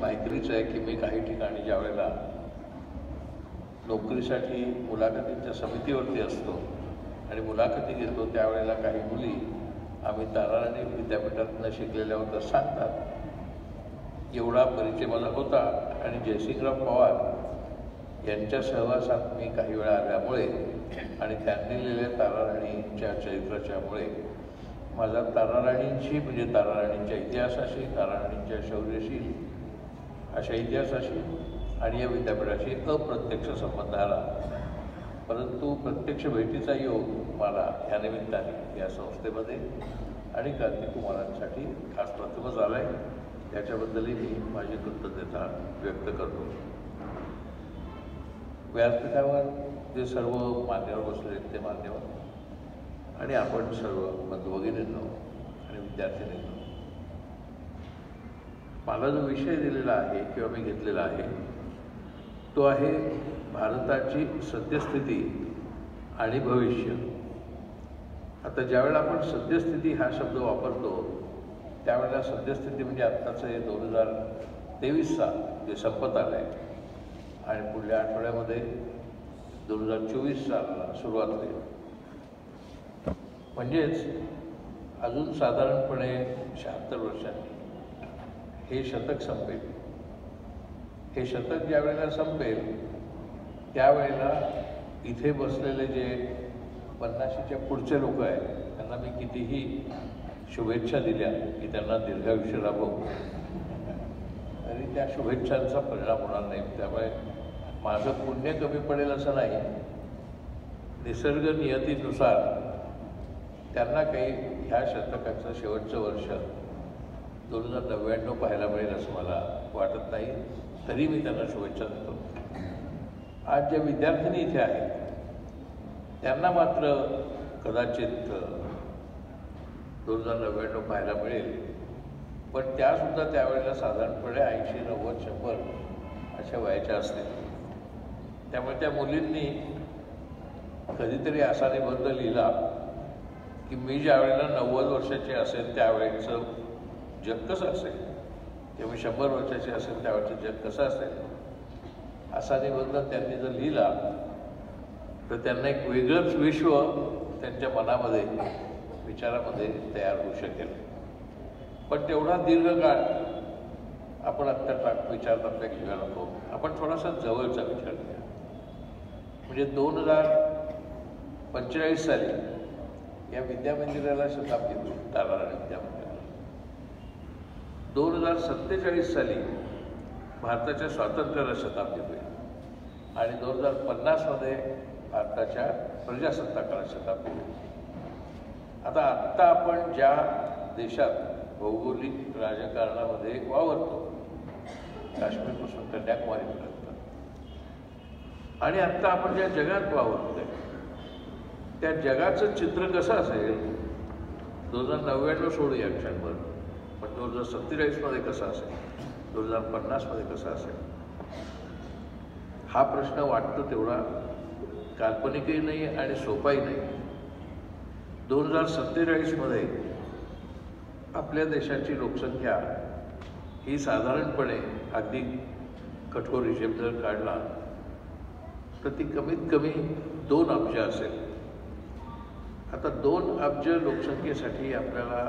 माहितीच आहे की मी काही ठिकाणी ज्या वेळेला नोकरीसाठी मुलाखतींच्या समितीवरती असतो आणि मुलाखती घेतो त्यावेळेला काही मुली आम्ही ताराराणी विद्यापीठातनं शिकलेल्या होत्या सांगतात. एवढा परिचय मला होता आणि जयसिंगराव पवार यांच्या सहवासात मी काही वेळा आल्यामुळे आणि त्यांनी लिहिलेल्या ताराराणीच्या चरित्राच्यामुळे माझा ताराराणींशी म्हणजे ताराराणींच्या इतिहासाशी, ताराराणींच्या शौर्याशी, अशा इतिहासाशी आणि या विद्यापीठाशी अप्रत्यक्ष संबंध आला. परंतु प्रत्यक्ष भेटीचा योग मला या निमित्ताने या संस्थेमध्ये आणि क्रांतिकुमारांसाठी खास प्रथमच आला आहे. त्याच्याबद्दलही मी माझी कृतज्ञता व्यक्त करतो. व्यासपीठावर जे सर्व मान्यवर बसले आहेत ते मान्यवर आणि आपण सर्व बंधू भगिनींनो आणि विद्यार्थिनींनो, मला जो विषय दिलेला आहे किंवा मी घेतलेला आहे तो आहे भारताची सद्यस्थिती आणि भविष्य. आता ज्यावेळेला आपण सद्यस्थिती हा शब्द वापरतो त्यावेळेला सद्यस्थिती म्हणजे आत्ताचं हे 2023 साल जे संपत आलं आहे आणि पुढल्या आठवड्यामध्ये 2024 सालाला सुरुवात होईल. म्हणजेच अजून साधारणपणे 76 वर्षांनी हे शतक संपेल. हे शतक ज्या वेळेला संपेल त्यावेळेला इथे बसलेले जे 50च्या पुढचे लोक आहेत त्यांना मी कितीही शुभेच्छा दिल्या की त्यांना दीर्घायुष्य लाभो तरी त्या शुभेच्छांचा परिणाम होणार नाही. त्यामुळे माझं पुण्य कमी पडेल असं नाही. निसर्ग नियतीनुसार त्यांना काही ह्या शतकाचं शेवटचं वर्ष 2099 पाहायला मिळेल असं मला वाटत नाही. तरी मी त्यांना शुभेच्छा देतो. आज ज्या विद्यार्थिनी इथे आहेत त्यांना मात्र कदाचित 2099 पाहायला मिळेल, पण त्यासुद्धा त्यावेळेला साधारणपणे 80, 90, 100 अशा वयाच्या असतील. त्यामुळे त्या मुलींनी कधीतरी असा निबंध लिहिला की मी ज्या वेळेला 90 वर्षाची असेल त्यावेळेचं जग कसं असेल किंवा मी 100 वर्षाची असेल त्यावेळेचं जग कसं असेल, असा निबंध त्यांनी जर लिहिला तर त्यांना एक वेगळंच विश्व त्यांच्या मनामध्ये, विचारामध्ये तयार होऊ शकेल. पण तेवढा दीर्घकाळ आपण आत्ता विचार आपल्या घेऊया नको. आपण थोडासा जवळचा विचार घ्या. म्हणजे 2045 साली या विद्यामंदिराला शताब्दी होईल, ताराराणी विद्यामंदिराला. 2047 साली भारताच्या स्वातंत्र्याला शताब्दी होईल आणि 2050 भारताच्या प्रजासत्ताकाला शताब्दी होईल. आता आत्ता आपण ज्या देशात भौगोलिक राजकारणामध्ये वावरतो, काश्मीरपासून कन्याकुमारीपर्यंत, आणि आत्ता आपण ज्या जगात वावरतोय त्या जगाचं चित्र कसं असेल 2099 सोडूया क्षणभर, पण 2047 कसं असेल, 2050 कसं असेल, हा प्रश्न वाटतो तेवढा काल्पनिकही नाही आणि सोपाही नाही. 2047 आपल्या देशाची लोकसंख्या ही साधारणपणे अगदी कठोर हिशेब जर काढला तर ती कमीत कमी 2 अब्ज असेल. आता 2 अब्ज लोकसंख्येसाठी आपल्याला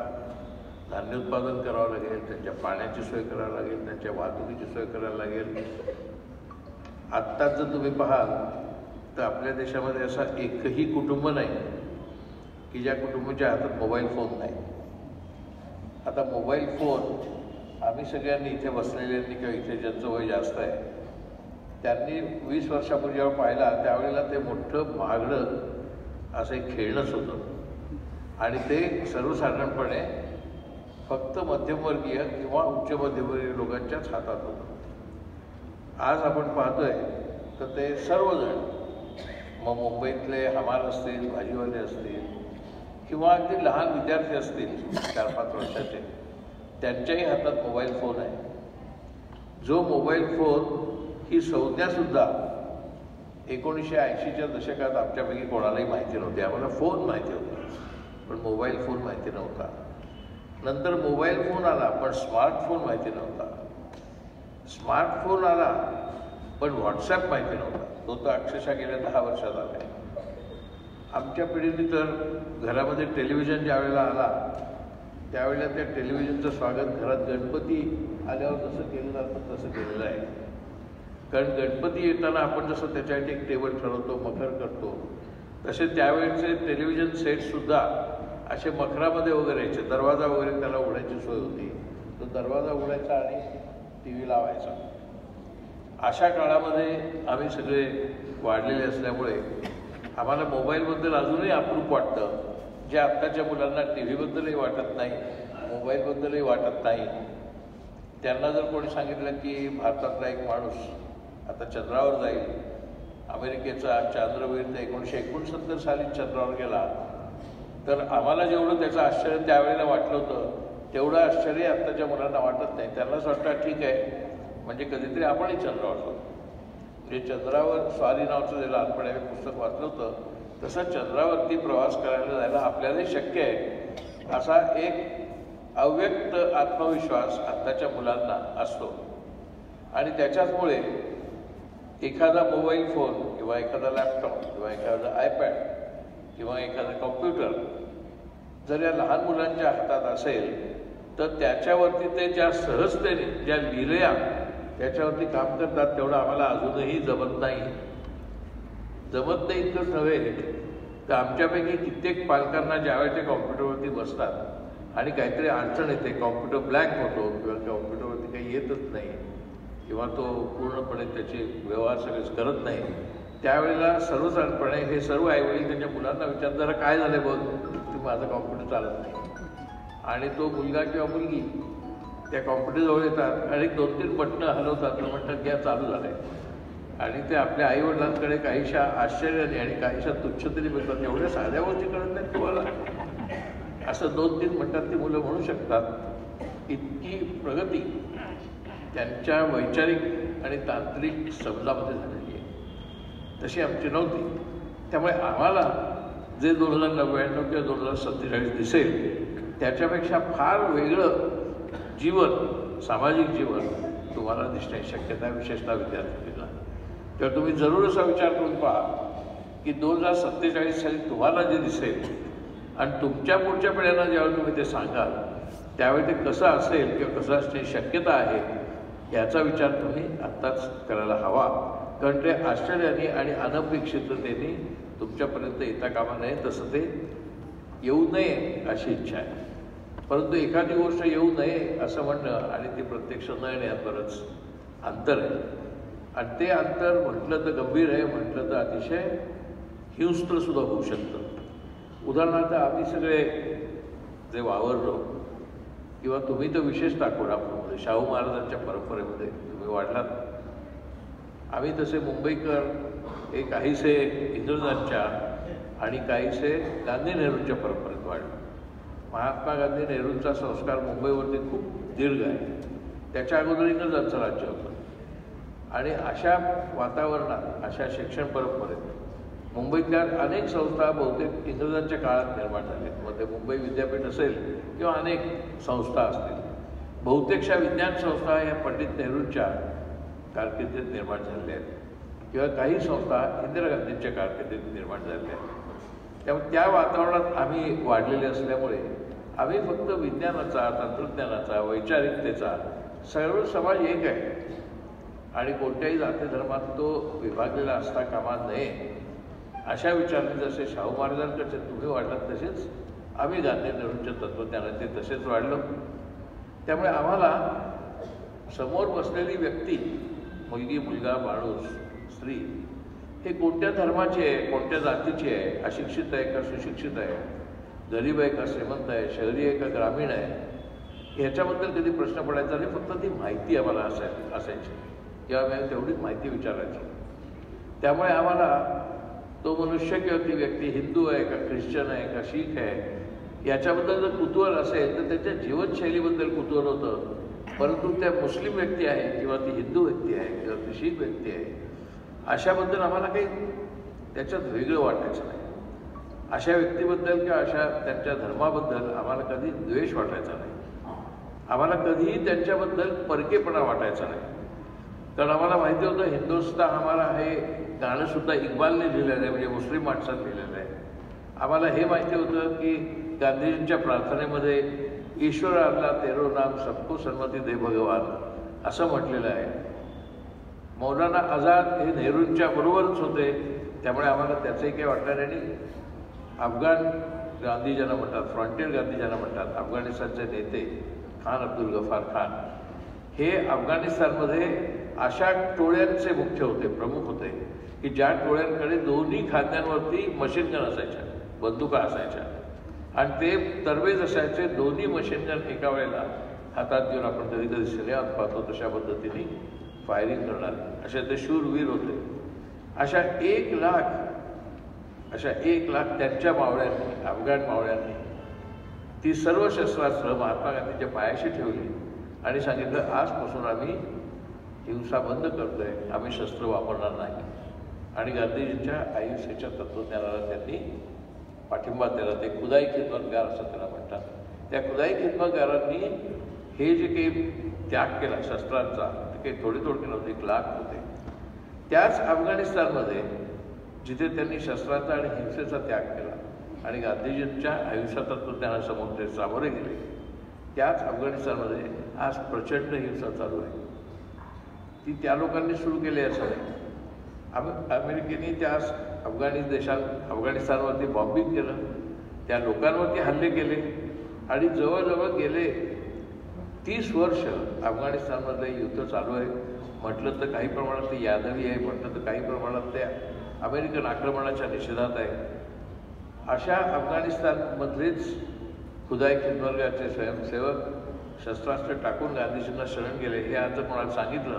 धान्य उत्पादन करावं लागेल, त्यांच्या पाण्याची सोय करावी लागेल, त्यांच्या वाहतुकीची सोय करावी लागेल. आत्ताच जर तुम्ही पाहाल तर आपल्या देशामध्ये असा एकही कुटुंब नाही की ज्या कुटुंबाच्या हातात मोबाईल फोन नाही. आता मोबाईल फोन आम्ही सगळ्यांनी इथे बसलेल्यांनी किंवा इथे ज्यांचं वय जास्त आहे त्यांनी 20 वर्षापूर्वी जेव्हा पाहिला त्यावेळेला ते मोठं महागडं असं एक खेळणंच होतं आणि ते सर्वसाधारणपणे फक्त मध्यमवर्गीय किंवा उच्च मध्यमवर्गीय लोकांच्याच हातात होतं. आज आपण पाहतोय तर ते सर्वजण, मग मुंबईतले हमाल असतील, भाजीवाले असतील किंवा अगदी लहान विद्यार्थी असतील 4-5 वर्षाचे, त्यांच्याही हातात मोबाईल फोन आहे. जो मोबाईल फोन ही संज्ञासुद्धा 1980च्या दशकात आमच्यापैकी कोणालाही माहिती नव्हती. आम्हाला फोन माहिती होता पण मोबाईल फोन माहिती नव्हता. नंतर मोबाईल फोन आला पण स्मार्टफोन माहिती नव्हता. स्मार्टफोन आला, पण व्हॉट्सॲप माहिती नव्हता. तो तर अक्षरशः गेल्या 10 वर्षात आला आहे. आमच्या पिढीने तर घरामध्ये टेलिव्हिजन ज्या वेळेला आला त्यावेळेला त्या टेलिव्हिजनचं स्वागत घरात गणपती आल्यावर जसं केलं जातं तसं केलेलं आहे. कारण गणपती येताना आपण जसं त्याच्यासाठी एक टेबल ठरवतो, मखर करतो, तसे त्यावेळेचे टेलिव्हिजन सेटसुद्धा असे मखरामध्ये वगैरे यायचे. दरवाजा वगैरे त्याला उघडायची सोय होती. तो दरवाजा उघडायचा आणि टी व्ही लावायचा. अशा काळामध्ये आम्ही सगळे वाढलेले असल्यामुळे आम्हाला मोबाईलबद्दल अजूनही अप्रूप वाटतं, जे आत्ताच्या मुलांना टी व्हीबद्दलही वाटत नाही, मोबाईलबद्दलही वाटत नाही. त्यांना जर कोणी सांगितलं की भारतातला एक माणूस आता चंद्रावर जाईल, अमेरिकेचा चांद्रवीर ते 1969 साली चंद्रावर गेला, तर आम्हाला जेवढं त्याचं आश्चर्य त्यावेळेला वाटलं होतं तेवढं आश्चर्य आत्ताच्या मुलांना वाटत नाही. त्यांनाच वाटतं ठीक आहे, म्हणजे कधीतरी आपणही चंद्रावर जाऊ. म्हणजे चंद्रावर स्वारी नावाचं जे लहानपणी आम्ही पुस्तक वाचलं होतं तसं चंद्रावरती प्रवास करायला जायला आपल्यालाही शक्य आहे, असा एक अव्यक्त आत्मविश्वास आत्ताच्या मुलांना असतो. आणि त्याच्याचमुळे एखादा मोबाईल फोन किंवा एखादा लॅपटॉप किंवा एखादा आयपॅड किंवा एखादा कॉम्प्युटर जर या लहान मुलांच्या हातात असेल तर त्याच्यावरती ते ज्या सहजतेने ज्या लीलया त्याच्यावरती काम करतात तेवढं आम्हाला अजूनही जमत नाही. जमत नाही इतकंच नव्हे तर आमच्यापैकी कित्येक पालकांना ज्यावेळी ते कॉम्प्युटरवरती बसतात आणि काहीतरी अडचण येते, कॉम्प्युटर ब्लँक होतो किंवा कॉम्प्युटरवरती काही येतच नाही किंवा तो पूर्णपणे त्याचे व्यवहार सगळेच करत नाही, त्यावेळेला सर्वसाधारणपणे हे सर्व आईवडील त्यांच्या मुलांना विचारतात, जरा काय झालं बघ, की माझा कॉम्प्युटर चालत नाही. आणि तो मुलगा किंवा मुलगी त्या कॉम्प्युटरजवळ येतात आणि 2-3 बटणं हलवतात आणि म्हणतात घ्या चालू झालं आहे. आणि ते आपल्या आईवडिलांकडे काहीशा आश्चर्याने आणि काहीशा तुच्छतेने बघतात, एवढ्या साध्या गोष्टी कळत नाहीत तुम्हाला, असं 2-3 मिनिटात ती मुलं म्हणू शकतात. इतकी प्रगती त्यांच्या वैचारिक आणि तांत्रिक समजामध्ये झालेली आहे, तशी आमची नव्हती. त्यामुळे आम्हाला जे 2099 किंवा 2047 दिसेल त्याच्यापेक्षा फार वेगळं जीवन, सामाजिक जीवन तुम्हाला दिसण्याची शक्यता आहे, विशेषतः विद्यार्थ्यांना. तेव्हा तुम्ही जरूर असा विचार करून पहा की 2047 साली तुम्हाला जे दिसेल आणि तुमच्या पुढच्या पिढ्यांना ज्यावेळी तुम्ही ते सांगाल त्यावेळी ते कसं असेल किंवा कसं असण्याची शक्यता आहे याचा विचार तुम्ही आत्ताच करायला हवा. कारण ते आश्चर्याने आणि अनपेक्षिततेने तुमच्यापर्यंत येता कामा नये, तसं ते येऊ नये अशी इच्छा आहे. परंतु एखादी गोष्ट येऊ नये असं म्हणणं आणि ती प्रत्यक्ष न येण्यात बरंच अंतर आहे. आणि ते अंतर म्हटलं तर गंभीर आहे, म्हटलं तर अतिशय हिंस्त्रसुद्धा होऊ शकतं. उदाहरणार्थ आम्ही सगळे जे वावरलो किंवा तुम्ही तर विशेषतः कोल्हापूरमध्ये शाहू महाराजांच्या परंपरेमध्ये तुम्ही वाढलात. आम्ही तसे मुंबईकर हे काहीसे इंग्रजांच्या आणि काहीसे गांधी नेहरूंच्या परंपरेत वाढलो. महात्मा गांधी नेहरूंचा संस्कार मुंबईवरती खूप दीर्घ आहे, त्याच्या अगोदर इंग्रजांचं राज्य होतं. आणि अशा वातावरणात, अशा शिक्षण परंपरेत मुंबईतल्या अनेक संस्था बहुतेक इंग्रजांच्या काळात निर्माण झाल्या. मग ते मुंबई विद्यापीठ असेल किंवा अनेक संस्था असतील, बहुतेकशा विज्ञान संस्था या पंडित नेहरूंच्या कारकिर्दीत निर्माण झालेल्या आहेत किंवा काही संस्था इंदिरा गांधींच्या कारकिर्दीत निर्माण झालेल्या आहेत. त्यामुळे त्या वातावरणात आम्ही वाढलेले असल्यामुळे आम्ही फक्त विज्ञानाचा, तंत्रज्ञानाचा, वैचारिकतेचा सर्व समाज एक आहे आणि कोणत्याही जाती धर्मात तो विभागलेला असता कामा नये अशा विचाराने जसे शाहू महाराजांकडचे तुम्ही वाढलात तसेच आम्ही गांधी नेहरूंच्या तत्त्वज्ञानाचे तसेच वाढलो. त्यामुळे आम्हाला समोर बसलेली व्यक्ती, मुलगी, मुलगा, माणूस, स्त्री हे कोणत्या धर्माची आहे, कोणत्या जातीची आहे, अशिक्षित आहे का सुशिक्षित आहे, गरीब आहे का श्रीमंत आहे, शहरी आहे का ग्रामीण आहे, ह्याच्याबद्दल कधी प्रश्न पडायचा नाही. फक्त ती माहिती आम्हाला असायची किंवा आम्ही तेवढीच माहिती विचारायची. त्यामुळे आम्हाला तो मनुष्य किंवा ती व्यक्ती हिंदू आहे का ख्रिश्चन आहे का शीख आहे याच्याबद्दल जर कुतूहल असेल तर त्याच्या जीवनशैलीबद्दल कुतूहल होतं. परंतु त्या मुस्लिम व्यक्ती आहे किंवा ती हिंदू व्यक्ती आहे किंवा ती शीख व्यक्ती आहे अशाबद्दल आम्हाला काही त्याच्यात वेगळं वाटायचं नाही. अशा व्यक्तीबद्दल किंवा अशा त्यांच्या धर्माबद्दल आम्हाला कधी द्वेष वाटायचा नाही. आम्हाला कधीही त्यांच्याबद्दल परकेपणा वाटायचा नाही. कारण आम्हाला माहिती होतं हिंदुस्तान हमारा हे गाणंसुद्धा इक्बालने लिहिलेलं आहे, म्हणजे मुस्लिम माणसात लिहिलेलं आहे. आम्हाला हे माहिती होतं की गांधीजींच्या प्रार्थनेमध्ये ईश्वर अल्लाह तेरो नाम सबको सन्मती दे भगवान असं म्हटलेलं आहे. मौलाना आझाद हे नेहरूंच्या बरोबरच होते, त्यामुळे आम्हाला त्याचंही काही वाटलं नाही. आणि अफगाण गांधी ज्यांना म्हणतात, फ्रंटियर गांधी ज्यांना म्हणतात, अफगाणिस्तानचे नेते खान अब्दुल गफार खान हे अफगाणिस्तानमध्ये अशा टोळ्यांचे मुख्य होते, प्रमुख होते की ज्या टोळ्यांकडे दोन्ही खांद्यांवरती मशीन गन असायच्या, बंदुका असायच्या, आणि ते तरवेज असायचे. दोन्ही मशीन गन एका वेळेला हातात घेऊन आपण कधी कधी सिनेमात पाहतो तशा पद्धतीने फायरिंग करणार, असे ते शूरवीर होते. अशा 1 लाख त्यांच्या मावळ्यांनी, अफगाण मावळ्यांनी ती सर्व शस्त्रास्त्र महात्मा गांधीच्या पायाशी ठेवली आणि सांगितलं, आजपासून आम्ही हिंसा बंद करतोय, आम्ही शस्त्र वापरणार नाही. आणि गांधीजींच्या अहिंसेच्या तत्त्वज्ञानाला त्यांनी पाठिंबा दिला. ते खुदाई खिदमतगार असं त्याला म्हणतात. त्या खुदाई खिदमतगारांनी हे जे काही त्याग केला शस्त्रांचा, ते काही थोडे नव्हते, 1 लाख होते. त्याच अफगाणिस्तानमध्ये जिथे त्यांनी शस्त्रांचा आणि हिंसेचा त्याग केला आणि गांधीजींच्या अहिंसा तत्त्वज्ञानासमोर ते सामोरे गेले, त्याच अफगाणिस्तानमध्ये आज प्रचंड हिंसा चालू आहे. ती त्या लोकांनी सुरू केली असं नाही. अमेरिकेने त्या अफगाणिस्तानवरती बॉम्बिंग केलं, त्या लोकांवरती हल्ले केले आणि जवळजवळ गेले 30 वर्ष अफगाणिस्तानमध्ये युद्ध चालू आहे. म्हटलं तर काही प्रमाणात ते यादवी आहे, म्हटलं तर काही प्रमाणात ते अमेरिकन आक्रमणाच्या निषेधात आहे. अशा अफगाणिस्तानमधलेच खुदाई खिदमतगारचे स्वयंसेवक शस्त्रास्त्र टाकून गांधीजींना शरण गेले. हे आज जर कोणाला सांगितलं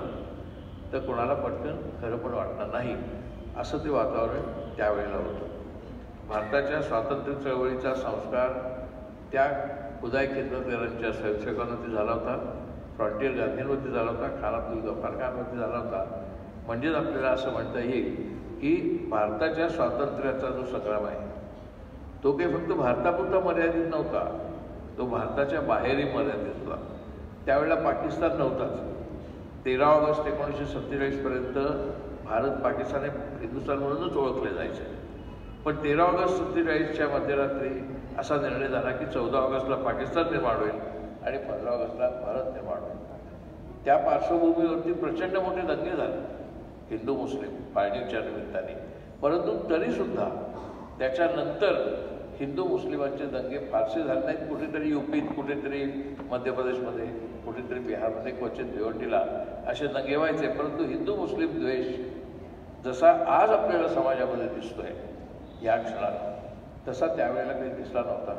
तर कोणाला पटकन खरं पण वाटणार नाही. असं ते वातावरण त्यावेळेला होतं. भारताच्या स्वातंत्र्य चळवळीचा संस्कार त्या खुदाई खिदमतगारांच्या स्वयंसेवकांवरती झाला होता, फ्रंटियर गांधींवरती झाला होता, खान अब्दुल गफार खानवरती झाला होता. म्हणजेच आपल्याला असं म्हणता येईल की भारताच्या स्वातंत्र्याचा जो संग्राम आहे तो काही फक्त भारतापुरता मर्यादित नव्हता, तो भारताच्या बाहेरही मर्यादित होता. त्यावेळेला पाकिस्तान नव्हताच. 13 ऑगस्ट 1947पर्यंत भारत पाकिस्तान हे हिंदुस्थान म्हणूनच ओळखले जायचे. पण 13 ऑगस्ट 47च्या मध्यरात्री असा निर्णय झाला की 14 ऑगस्टला पाकिस्तान निर्माण होईल आणि 15 ऑगस्टला भारत निर्माण होईल. त्या पार्श्वभूमीवरती प्रचंड मोठे दंगे झाले हिंदू मुस्लिम फाळणीच्या निमित्ताने. परंतु तरीसुद्धा त्याच्यानंतर हिंदू मुस्लिमांचे दंगे फारसे झाले नाहीत. कुठेतरी युपीत, कुठेतरी मध्य प्रदेशमध्ये, कुठेतरी बिहारमध्ये, क्वचित भिवंडीला असे दंगे व्हायचे. परंतु हिंदू मुस्लिम द्वेष जसा आज आपल्याला समाजामध्ये दिसतोय या क्षणाला, तसा त्यावेळेला काही दिसला नव्हता.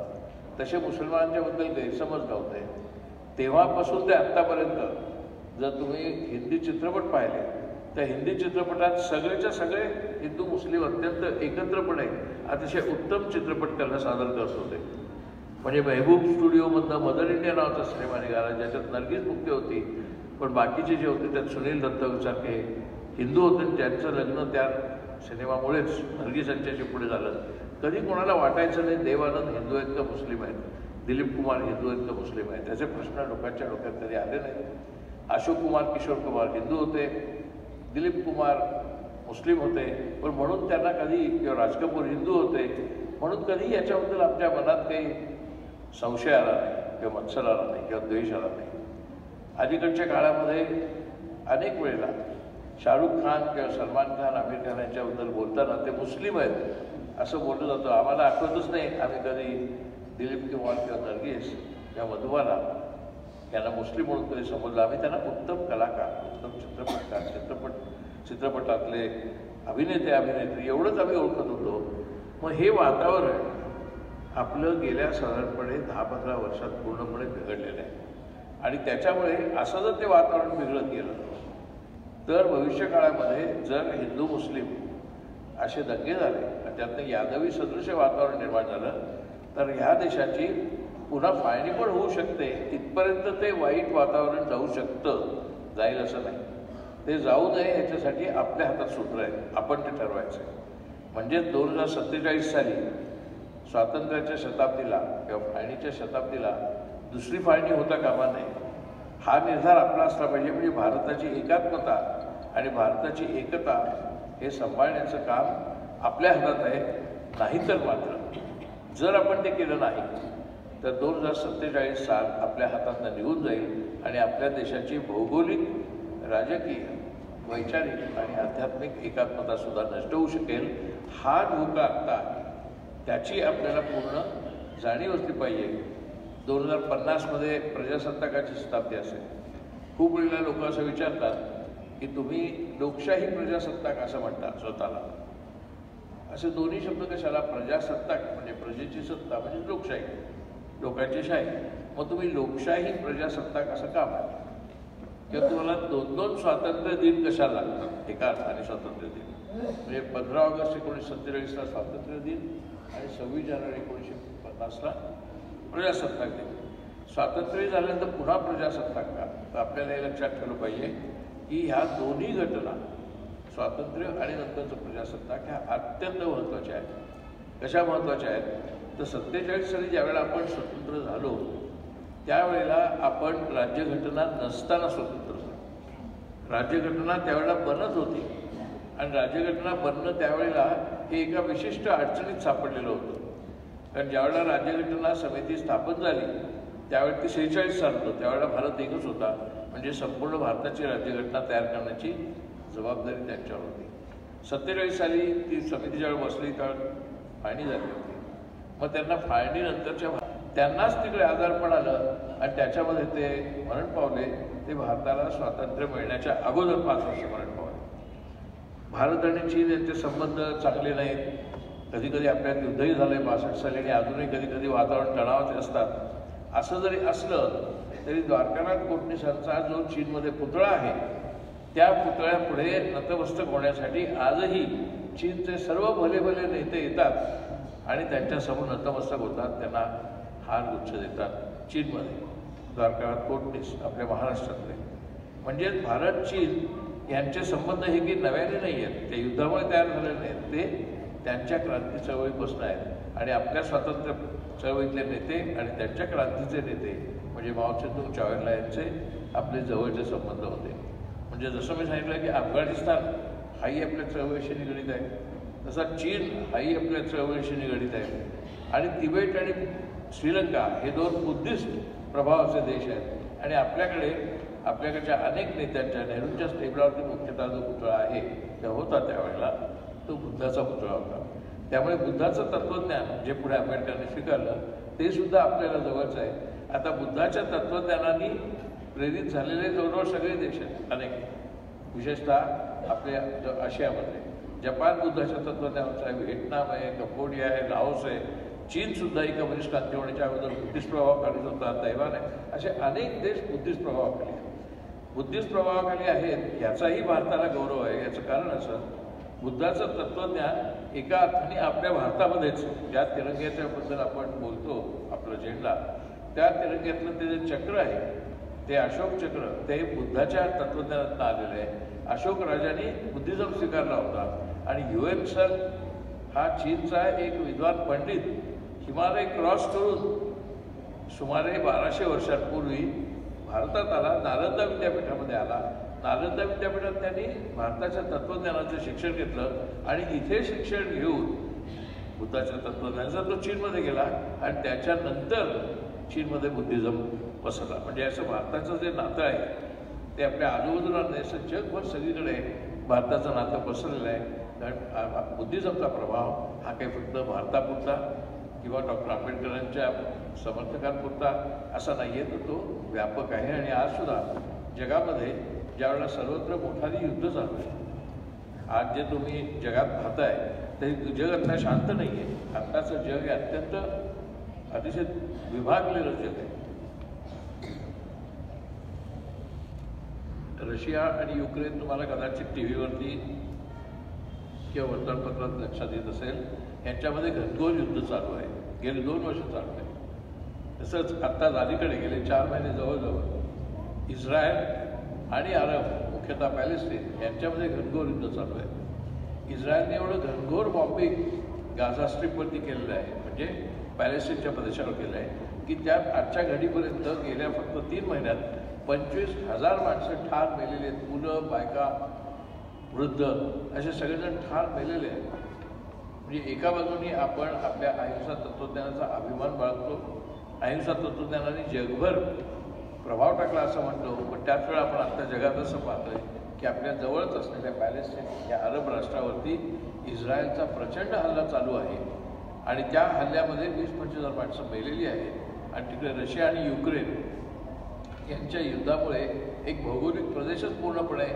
तसे मुसलमानांच्याबद्दल गैरसमज नव्हते. तेव्हापासून ते आत्तापर्यंत जर तुम्ही हिंदी चित्रपट पाहिले तर हिंदी चित्रपटात सगळेच्या सगळे हिंदू मुस्लिम अत्यंत एकत्रपणे अतिशय उत्तम चित्रपट त्यांना सादर करत होते. म्हणजे महबूब स्टुडिओमधनं मदर इंडिया नावाचा सिनेमा निघाला, ज्याच्यात नर्गिस मुक्ती होती, पण बाकीचे जे होते त्यात सुनील दत्तसारखे हिंदू होते. ज्यांचं लग्न त्या सिनेमामुळेच नर्गिस यांच्याशी पुढे झालं. कधी कोणाला वाटायचं नाही देवानंद हिंदू आहेत का मुस्लिम आहेत, दिलीप कुमार हिंदू आहेत का मुस्लिम आहेत, त्याचे प्रश्न लोकांच्या डोक्यात कधी आले नाही. अशोक कुमार, किशोर कुमार हिंदू होते, दिलीप कुमार मुस्लिम होते, पण म्हणून त्यांना कधी, किंवा राज कपूर हिंदू होते म्हणून कधी याच्याबद्दल आमच्या मनात काही संशय आला नाही, किंवा मत्सर आला नाही, किंवा द्वेष आला नाही. अलीकडच्या काळामध्ये अनेक वेळेला शाहरुख खान किंवा सलमान खान, आमिर खान यांच्याबद्दल बोलताना ते मुस्लिम आहेत असं बोललं जातं. आम्हाला आठवतच नाही आम्ही कधी दिलीप कुमार किंवा नर्गिस या मधुबाला यांना मुस्लिम म्हणून कधी समजलं. आम्ही त्यांना उत्तम कलाकार, उत्तम चित्रपटकार, चित्रपटातले अभिनेते, अभिनेत्री एवढंच आम्ही ओळखत होतो. मग हे वातावरण आपलं गेल्या साधारणपणे 10-15 वर्षात पूर्णपणे बिघडलेलं आहे. आणि त्याच्यामुळे असं जर ते वातावरण बिघडत गेलं तर भविष्य काळामध्ये जर हिंदू मुस्लिम असे दंगे झाले आणि त्यातनं यादवी सदृश वातावरण निर्माण झालं तर ह्या देशाची पुन्हा फाळणी पण होऊ शकते. इथपर्यंत ते वाईट वातावरण जाऊ शकतं, जाईल असं नाही. ते जाऊ नये ह्याच्यासाठी आपल्या हातात सूत्र आहे, आपण ते ठरवायचं आहे. म्हणजे 2047 साली स्वातंत्र्याच्या शताब्दीला किंवा फाळणीच्या शताब्दीला दुसरी फाळणी होता कामा नये हा निर्धार आपला असला पाहिजे. म्हणजे भारताची एकात्मता आणि भारताची एकता हे सांभाळण्याचं काम आपल्या हातात आहे. नाहीतर मात्र जर आपण ते केलं नाही तर 2047 साल आपल्या हातातनं निघून जाईल आणि आपल्या देशाची भौगोलिक, राजकीय, वैचारिक आणि आध्यात्मिक एकात्मता सुद्धा नष्ट होऊ शकेल. हा धोका आता आहे, त्याची आपल्याला पूर्ण जाणीव असली पाहिजे. 2050मध्ये प्रजासत्ताकाची स्थापना असेल. खूप वेळेला लोक असं विचारतात की तुम्ही लोकशाही प्रजासत्ताक असं म्हणता स्वतःला. असे दोन्ही शब्द कशाला? प्रजासत्ताक म्हणजे प्रजेची सत्ता म्हणजे लोकशाही, लोकांची शाही. मग तुम्ही लोकशाही प्रजासत्ताक असं का म्हणता? किंवा तुम्हाला 2 स्वातंत्र्य दिन कशाला लागतात? एका अर्थाने स्वातंत्र्य दिन म्हणजे 15 ऑगस्ट 1947ला स्वातंत्र्य दिन आणि 26 जानेवारी 1950ला प्रजासत्ताक दिन. स्वातंत्र्य झाल्यानंतर पुन्हा प्रजासत्ताक का? तर आपल्याला हे लक्षात ठेवलं पाहिजे की ह्या दोन्ही घटना, स्वातंत्र्य आणि नंतरचं प्रजासत्ताक, ह्या अत्यंत महत्त्वाच्या आहेत. कशा महत्त्वाच्या आहेत? तर 47 साली ज्यावेळेला आपण स्वतंत्र झालो त्यावेळेला आपण राज्यघटना नसताना स्वतंत्र झालो. राज्यघटना त्यावेळेला बनत होती आणि राज्यघटना बनणं त्यावेळेला हे एका विशिष्ट अडचणीत सापडलेलं होतं. कारण ज्यावेळेला राज्यघटना समिती स्थापन झाली त्यावेळेला ती 46 साल होतं. त्यावेळेला भारत एकच होता. म्हणजे संपूर्ण भारताची राज्यघटना तयार करण्याची जबाबदारी त्यांच्यावर होती. 47 साली ती समिती ज्यावेळी बसली त्यावेळी फाळणी झाली होती. मग त्यांना फाळणीनंतरच्या त्यांनाच तिकडे आजारपण आलं आणि त्याच्यामध्ये ते मरण पावले. ते भारताला स्वातंत्र्य मिळण्याच्या अगोदर 5 वर्ष मरण पावले. भारत आणि चीन यांचे संबंध चांगले नाहीत. कधी कधी आपल्यात युद्धही झालं आहे 62 साली आणि अजूनही कधी कधी वातावरण तणावाचे असतात. असं जरी असलं तरी द्वारकानाथ कोटणीसांचा जो चीनमध्ये पुतळा आहे त्या पुतळ्यापुढे नतमस्तक होण्यासाठी आजही चीनचे सर्व भले भले नेते येतात आणि त्यांच्यासमोर नतमस्तक होतात, त्यांना हार गुच्छ देतात. चीनमध्ये द्वारकानाथ कोटणीस आपल्या महाराष्ट्रातले. म्हणजे भारत चीन यांचे संबंध हे की नव्याने नाही आहेत, ते युद्धामुळे तयार झालेले नाहीत, ते त्यांच्या क्रांती चळवळीपासून आहेत. आणि आपल्या स्वातंत्र्य चळवळीतले नेते आणि त्यांच्या क्रांतीचे नेते म्हणजे माओ त्से-तुंग, चाओ यांचे आपले जवळचे संबंध होते. म्हणजे जसं मी सांगितलं की अफगाणिस्तान हाही आपल्या चळवळीशी निगडीत आहे, तसा चीन हाही आपल्या चळवळीशी निगडीत आहे. आणि तिबेट आणि श्रीलंका हे 2 बुद्धिस्ट प्रभावाचे देश आहेत. आणि आपल्याकडच्या अनेक नेत्यांच्या नेहरूंच्या टेबलावरती मुख्यतः जो पुतळा आहे त्या होता त्यावेळेला तो बुद्धाचा पुतळा होता. त्यामुळे बुद्धाचं तत्त्वज्ञान जे पुढे आंबेडकरांनी स्वीकारलं ते सुद्धा आपल्याला जवळच आहे. आता बुद्धाच्या तत्त्वज्ञानाने प्रेरित झालेले जवळजवळ सगळे देश आहेत, अनेक, विशेषतः आपल्या आशियामध्ये. जपान बुद्धाच्या तत्त्वज्ञानाचा आहे, व्हिएतनाम आहे, कंबोडिया आहे, लाओस आहे, चीनसुद्धा ही कम्युनिस्ट क्रांती होण्याच्या अगोदर बुद्धिस्ट प्रभावाखाली होता, तैवान आहे. असे अनेक देश बुद्धिस्ट प्रभावाखाली आहेत. बुद्धिस्ट प्रभावाखाली आहेत याचाही भारताला गौरव आहे. याचं कारण असं, बुद्धाचं तत्त्वज्ञान एका अर्थाने आपल्या भारतामध्येच, ज्या तिरंग्याच्याबद्दल आपण बोलतो आपलं झेंडा, त्या तिरंग्यातलं ते जे चक्र आहे ते अशोक चक्र ते बुद्धाच्या तत्त्वज्ञानातून आलेलं आहे. अशोक राजाने बुद्धिझम स्वीकारला होता. आणि ह्युएन हा चीनचा एक विद्वान पंडित हिमालय क्रॉस करून सुमारे 1200 वर्षांपूर्वी भारतात आला, नालंदा विद्यापीठामध्ये आला. नालंदा विद्यापीठात त्यांनी भारताच्या तत्त्वज्ञानाचं शिक्षण घेतलं आणि इथे शिक्षण घेऊन बुद्धाच्या तत्त्वज्ञानाचा तो चीनमध्ये गेला आणि त्याच्यानंतर चीनमध्ये बुद्धिझम पसरला. म्हणजे असं भारताचं जे नातं आहे ते आपल्या आजूबाजूला नाही, असं जगभर सगळीकडे भारताचं नातं पसरलेलं आहे. कारण बुद्धिझमचा प्रभाव हा काही फक्त भारतापुरता किंवा डॉक्टर आंबेडकरांच्या समर्थकांपुरता असा नाही आहे, तर तो व्यापक आहे. आणि आजसुद्धा जगामध्ये ज्यावेळेला सर्वत्र मोठाली युद्ध चालू आहे, आज जे तुम्ही जगात पाहताय तरी जग आता शांत नाही आहे. आत्ताचं जग हे अत्यंत अतिशय विभागलेलं जग आहे. रशिया आणि युक्रेन तुम्हाला कदाचित टी व्हीवरती किंवा वर्तमानपत्रात लक्षात येत असेल, यांच्यामध्ये घनघोर युद्ध चालू आहे, गेली 2 वर्ष चालू आहे. तसंच आत्ताच अलीकडे गेले 4 महिने जवळजवळ इस्रायल आणि अरब, मुख्यतः पॅलेस्टीन यांच्यामध्ये घनघोर युद्ध चालू आहे. इस्रायलने एवढं घनघोर बॉम्बिंग गाझा स्ट्रीपवरती केलेलं आहे, म्हणजे पॅलेस्टीनच्या प्रदेशावर केलं आहे. की त्यात आजच्या घडीपर्यंत गेल्या फक्त 3 महिन्यात 25,000 माणसं ठार मेलेली आहेत. मुलं, बायका, वृद्ध असे सगळेजण ठार मेलेले आहेत. म्हणजे एका बाजूने आपण आपल्या अहिंसा तत्त्वज्ञानाचा अभिमान बाळगतो, अहिंसा तत्त्वज्ञानाने जगभर प्रभाव टाकला असं म्हणतो, पण त्याच वेळा आपण आत्ता जगात असं पाहतोय की आपल्या जवळच असलेल्या पॅलेस्टाईन या अरब राष्ट्रावरती इस्रायलचा प्रचंड हल्ला चालू आहे आणि त्या हल्ल्यामध्ये 20-25,000 माणसं मेलेली आहेत. आणि तिकडे रशिया आणि युक्रेन यांच्या युद्धामुळे एक भौगोलिक प्रदेशच पूर्णपणे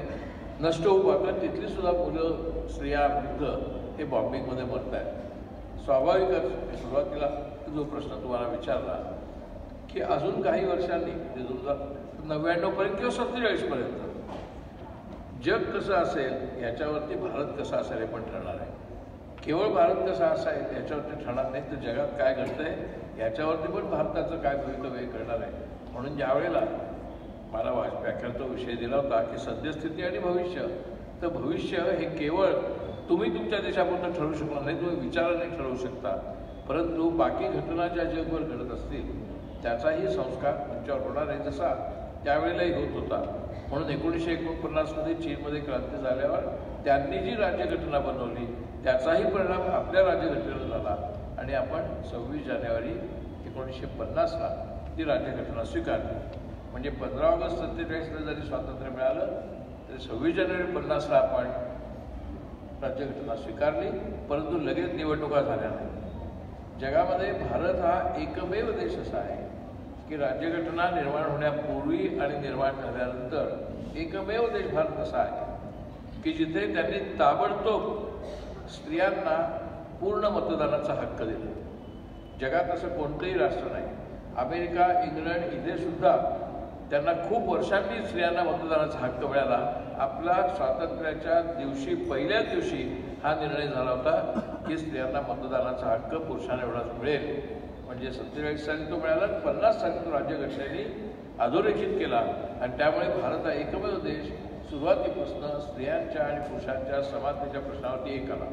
नष्ट होऊ पाहतो. तिथली सुद्धा मुलं, स्त्रिया, वृद्ध हे बॉम्बिंगमध्ये मरत आहेत. स्वाभाविकच सुरुवातीला जो प्रश्न तुम्हाला विचारला की अजून काही वर्षांनी म्हणजे 2099पर्यंत किंवा 47पर्यंत जग कसं असेल याच्यावरती भारत कसा असेल हे पण ठरणार आहे. केवळ भारत कसा असेल याच्यावरती ठरणार नाही, तर जगात काय घडतंय याच्यावरती पण भारताचं काय भवितव्य करणार आहे. म्हणून ज्यावेळेला मला व्याख्यानाचा विषय दिला होता की सद्यस्थिती आणि भविष्य, तर भविष्य हे केवळ तुम्ही तुमच्या देशापुरतं ठरवू शकणार नाही, तुम्ही विचाराने ठरवू शकता, परंतु बाकी घटना ज्या जगभर घडत असतील त्याचाही संस्कार तुमच्यावर होणार आहे, जसा त्यावेळेलाही होत होता. म्हणून 1949मध्ये चीनमध्ये क्रांती झाल्यावर त्यांनी जी राज्यघटना बनवली त्याचाही परिणाम आपल्या राज्यघटनेवर झाला आणि आपण 26 जानेवारी 1950ला ती राज्यघटना स्वीकारली. म्हणजे 15 ऑगस्ट 47ला जरी स्वातंत्र्य मिळालं तरी 26 जानेवारी 50ला आपण राज्यघटना स्वीकारली, परंतु लगेच निवडणुका झाल्या नाही. जगामध्ये भारत हा एकमेव देश असा आहे की राज्यघटना निर्माण होण्यापूर्वी आणि निर्माण झाल्यानंतर एकमेव देश भारत असा आहे की जिथे त्यांनी ताबडतोब स्त्रियांना पूर्ण मतदानाचा हक्क दिला. जगात असं कोणतंही राष्ट्र नाही. अमेरिका, इंग्लंड इथे सुद्धा त्यांना खूप वर्षांनी स्त्रियांना मतदानाचा हक्क मिळाला. आपला स्वातंत्र्याच्या दिवशी, पहिल्याच दिवशी हा निर्णय झाला होता की स्त्रियांना मतदानाचा हक्क पुरुषांना एवढाच मिळेल. म्हणजे 47 साली तो मिळाला, 50 साली तो राज्यघटनेने अधोरेखित केला आणि त्यामुळे भारत हा एकमेव देश सुरुवातीपासून स्त्रियांच्या आणि पुरुषांच्या समानतेच्या प्रश्नावरती एक आला.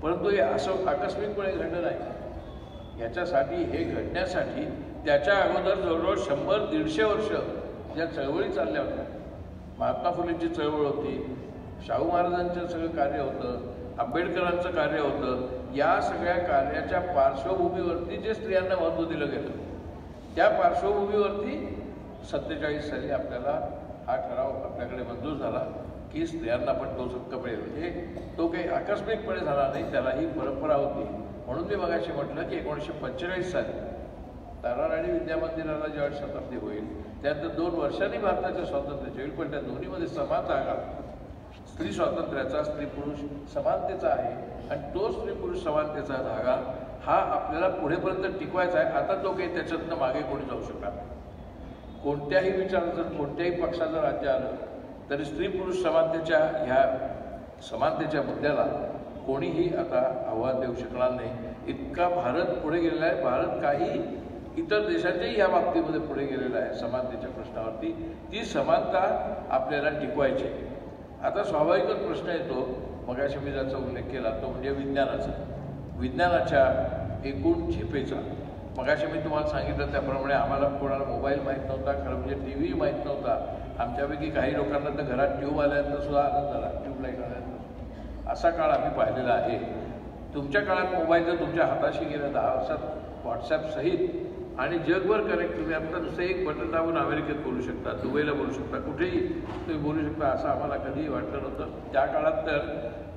परंतु हे असं आकस्मिकपणे घडलं नाही. याच्यासाठी, हे घडण्यासाठी त्याच्या अगोदर जवळजवळ 100-150 वर्ष ज्या चळवळी चालल्या होत्या, महात्मा फुलेंची चळवळ होती, शाहू महाराजांचं सगळं कार्य होतं, आंबेडकरांचं कार्य होतं, या सगळ्या कार्याच्या पार्श्वभूमीवरती जे स्त्रियांना महत्त्व दिलं गेलं, त्या पार्श्वभूमीवरती 47 साली आपल्याला हा ठराव आपल्याकडे मंजूर झाला की स्त्रियांना पण तो हक्क मिळेल. म्हणजे तो काही आकस्मिकपणे झाला नाही, त्याला ही परंपरा होती. म्हणून मी मगाशी म्हटलं की 1945 साली ताराराणी विद्या मंदिराला ज्यावेळी शताब्दी होईल त्यानंतर 2 वर्षांनी भारताच्या स्वातंत्र्याचे होईल, पण त्या दोन्हीमध्ये समान धागा स्त्री स्वातंत्र्याचा, स्त्री पुरुष समानतेचा आहे आणि तो स्त्री पुरुष समानतेचा धागा हा आपल्याला पुढेपर्यंत टिकवायचा आहे. आता तो काही त्याच्यातनं मागे कोणी जाऊ शकणार नाही. कोणत्याही विचाराचं, कोणत्याही पक्षाचं राज्य आलं तरी स्त्री पुरुष समानतेच्या ह्या समानतेच्या मुद्द्याला कोणीही आता आव्हान देऊ शकणार नाही. इतका भारत पुढे गेलेला आहे. भारत काही इतर देशाच्याही या बाबतीमध्ये पुढे गेलेला आहे समानतेच्या प्रश्नावरती. ती समानता आपल्याला टिकवायची. आता स्वाभाविकच प्रश्न येतो, मगाशी मी ज्याचा उल्लेख केला तो म्हणजे विज्ञानाचा, विज्ञानाच्या एकूण झेपेचा. मगाशी मी तुम्हाला सांगितलं त्याप्रमाणे आम्हाला कोणाला मोबाईल माहीत नव्हता, खरं म्हणजे टी व्ही माहीत नव्हता. आमच्यापैकी काही लोकांना तर घरात ट्यूब आल्यानंतर सुद्धा आनंद झाला, ट्यूबलाईट आल्यानंतर. असा काळ आम्ही पाहिलेला आहे. तुमच्या काळात मोबाईल जर तुमच्या हाताशी गेल्या 10 वर्षात व्हॉट्सॲप सहित आणि जगभर कनेक्ट, तुम्ही आता नुसतं एक बटन दाबून अमेरिकेत बोलू शकता, दुबईला बोलू शकता, कुठेही तुम्ही बोलू शकता, असं आम्हाला कधीही वाटलं नव्हतं. त्या काळात तर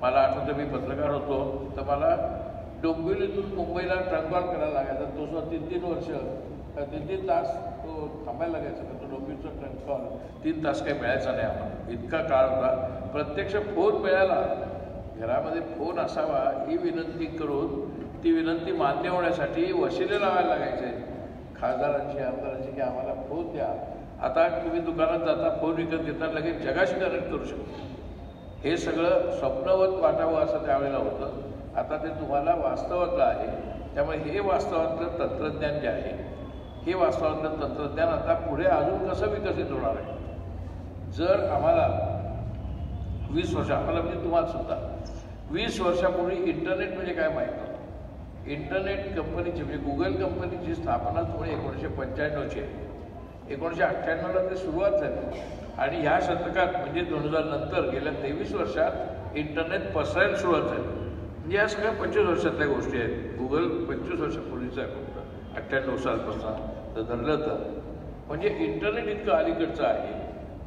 मला आठवतं, मी पत्रकार होतो तर मला डोंबिवलीतून मुंबईला ट्रंक कॉल करायला लागायचा. तो सुद्धा 3-3 वर्ष, 3-3 तास तो थांबायला लागायचा. तर तो डोंबिवलीचा ट्रंक कॉल 3 तास काही मिळायचा नाही आम्हाला. इतका काळ होता. प्रत्यक्ष फोन मिळाला, घरामध्ये फोन असावा ही विनंती करून ती विनंती मान्य होण्यासाठी वशिले लावायला लागायचे खासदारांची, आमदारांची की आम्हाला फोन द्या. आता तुम्ही दुकानात जाता, फोन विकत घेता, लगेच जगाशी कनेक्ट करू शकता. हे सगळं स्वप्नवत वाटावं असं त्यावेळेला होतं. आता ते तुम्हाला वास्तवातलं आहे. त्यामुळे हे वास्तवातलं तंत्रज्ञान जे आहे, हे वास्तवातलं तंत्रज्ञान आता पुढे अजून कसं विकसित होणार आहे. जर आम्हाला 20 वर्ष, आम्हाला म्हणजे तुम्हाला सुद्धा 20 वर्षापूर्वी इंटरनेट म्हणजे काय माहीत नव्हतं. इंटरनेट कंपनीची म्हणजे गुगल कंपनीची स्थापना थोडी 1995ची आहे. 1998ला ते सुरुवात झाली आणि ह्या शतकात म्हणजे 2000 नंतर गेल्या 23 वर्षात इंटरनेट पसरायला सुरुवात झाली. म्हणजे या सगळ्या 25 वर्षातल्या गोष्टी आहेत. गुगल 25 वर्षापूर्वीचा आहे फक्त, 98 सालपासून तर धरलं तर. म्हणजे इंटरनेट इतकं अलीकडचं आहे,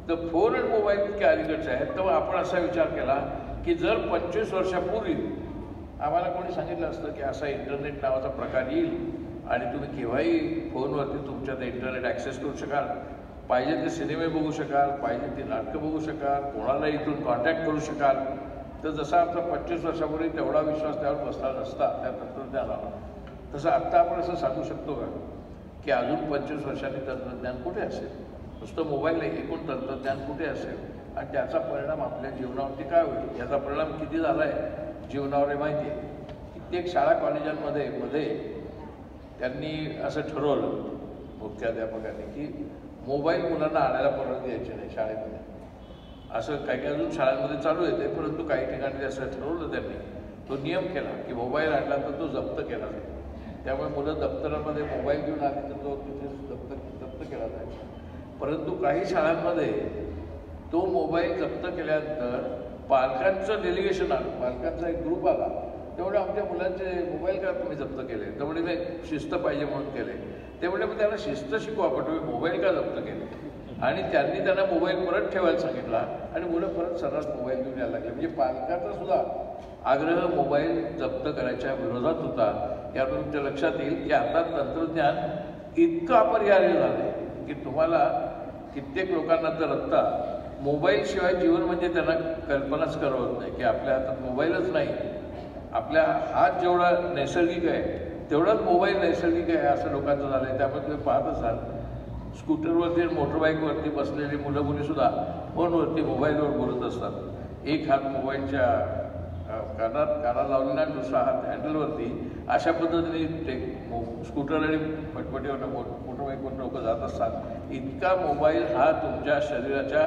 तर फोन आणि मोबाईल इतके अलीकडचे आहेत. तेव्हा आपण असा विचार केला की जर 25 वर्षापूर्वी आम्हाला कोणी सांगितलं असतं की असा इंटरनेट नावाचा प्रकार येईल आणि तुम्ही केव्हाही फोनवरती तुमच्या ते इंटरनेट ॲक्सेस करू शकाल, पाहिजे ते सिनेमे बघू शकाल, पाहिजे ते नाटकं बघू शकाल, कोणाला इथून कॉन्टॅक्ट करू शकाल, तर जसा आमचा 25 वर्षापूर्वी तेवढा विश्वास त्यावर बसला नसता त्या तंत्रज्ञानाला, तसं आत्ता आपण असं सांगू शकतो का की अजून 25 वर्षांनी तंत्रज्ञान कुठे असेल? नुसतं मोबाईल नाही, एकूण तंत्रज्ञान कुठे असेल आणि त्याचा परिणाम आपल्या जीवनावरती काय होईल, याचा परिणाम किती झाला आहे जीवनावर हे माहिती आहे. कित्येक शाळा कॉलेजांमध्ये त्यांनी असं ठरवलं मुख्याध्यापकांनी की मोबाईल मुलांना आणायला परत द्यायचे नाही शाळेमध्ये. असं काही अजून शाळांमध्ये चालू येते, परंतु काही ठिकाणी असं ठरवलं त्यांनी, तो नियम केला की मोबाईल आणला तर तो जप्त केला जाईल. त्यामुळे मुलं दप्तरामध्ये मोबाईल घेऊन आली तर तो तिथे जप्त केला जायचा. परंतु काही शाळांमध्ये तो मोबाईल जप्त केल्यानंतर पालकांचं डेलिगेशन आलं, पालकांचा एक ग्रुप आला, तेवढे आमच्या मुलांचे मोबाईल का तुम्ही जप्त केले, तेवढे मी शिस्त पाहिजे म्हणून केले. तेवढे मग त्यांना शिस्त शिकवा, पण तुम्ही मोबाईल का जप्त केले, आणि त्यांनी त्यांना मोबाईल परत ठेवायला सांगितला आणि मुलं परत सर्रास मोबाईल घेऊन यायला लागले. म्हणजे पालकाचा सुद्धा आग्रह मोबाईल जप्त करायच्या विरोधात होता. यातून तुमच्या लक्षात येईल की आता तंत्रज्ञान इतकं अपरिहार्य झालं आहे की तुम्हाला कित्येक लोकांना तर आत्ता मोबाईलशिवाय जीवन म्हणजे त्यांना कल्पनाच करवत नाही की आपल्या हातात मोबाईलच नाही. आपल्या हात जेवढा नैसर्गिक आहे तेवढाच मोबाईल नैसर्गिक आहे असं लोकांचं झालं आहे. त्यामुळे तुम्ही पाहत असाल स्कूटरवरती मोटरबाईकवरती बसलेली मुलं मुलीसुद्धा फोनवरती मोबाईलवर बोलत असतात. एक हात मोबाईलच्या कानात लावलेला, दुसरा हात हँडलवरती, अशा पद्धतीने ते स्कूटर आणि फटफटीवर मोटरबाईकवर लोक जात असतात. इतका मोबाईल हा तुमच्या शरीराच्या